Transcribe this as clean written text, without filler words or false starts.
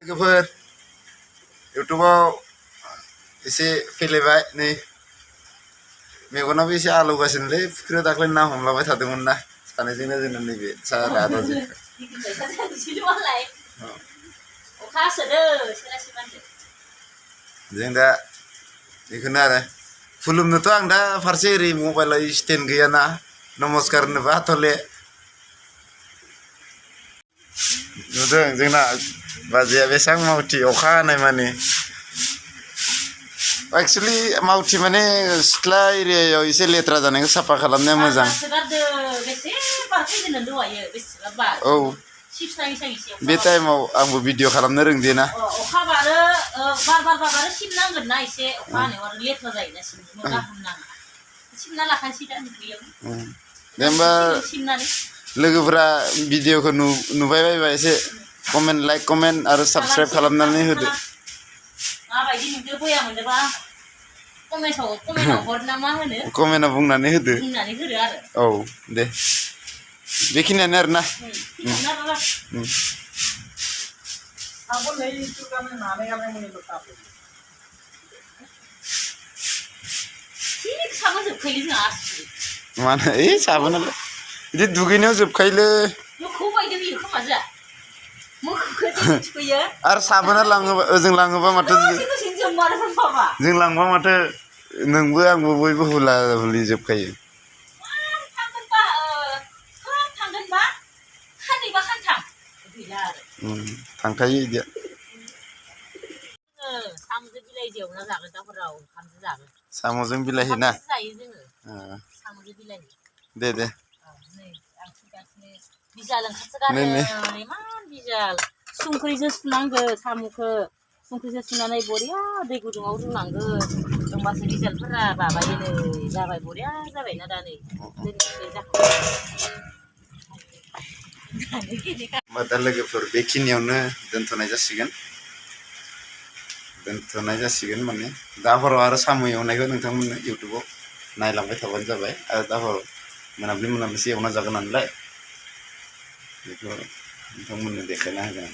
लोगोफोर इउटुबाव एसे फैलायबाय नै मेगनाबो एसे आलौगासिनोलै फुख्रियाव दाख्लै ना हमलाबाय थादोंमोन ना सानैजोंनो जोंना नैबे सारा आदाजों जों दा बेखौनो आरो खुलुमनोथ' आं दा फारसे ओरै मबाइलाव स्टेन्ड गैयाना नमस्कार होनोबो हाथ'ले नुदों जोंना बाजैया बेसेबां मावथि अखा हानाय माने एक्चुअली मावथि माने सिथ्ला एरियायाव एसे लेथ्रा जानायखौ साफा खालामनाया मोजां औ बे टाइमाव आंबो भिडिअ खालामनो रोंदिया ना अखा बारो बार बारो सिबनांगोन ना एसे अखा हानायाव आरो लेथ्रा जायोना सिबनो गारनाङा सिबना लाखानोसै दा दे होमबा लोगोफोरा भिडिअखौ नुबाय बायबा एसे कमेन्ट लाइक कमेन्ट आरो साबस्क्राइब खालामनानै होदो माबायदि नुदो बया मोनदोबा कमेन्टआव हर ना मा होनो कमेन्टआव बुंनानै होदो आरो औ दे बेखिनियानो आरोना माने ओइ साबोनालाय बिदि दुगैनायाव जोबखायोलै आरो साबोना लाङोबा ओजों लाङोबा माथो जों लांबा माथो नोंबो आंबो बयबो हुला हुलि जोबखायो थांखायो बिदिया साम'जों बिलाहि ना दे दे संख्रिजों सुनांगो साम'खौ संख्रिजों सुनानै बरिया दै गुदुङाव रुनांगो होमबासो बिजालफोरा माबायोनो जाबाय बरिया जाबायना दा नै दा लोगोफोर बेखिनियावनो दोनथ'नाय जासिगोन माने दा हराव आरो साम' एवनायखौ नोंथांमोननो इउटुबाव नायलांबाय थाबानो जाबाय आरो दा हराव मोनाब्लिसे एवना जागोन नालाय बेखौ नोंथांमोननो देखायना होगोन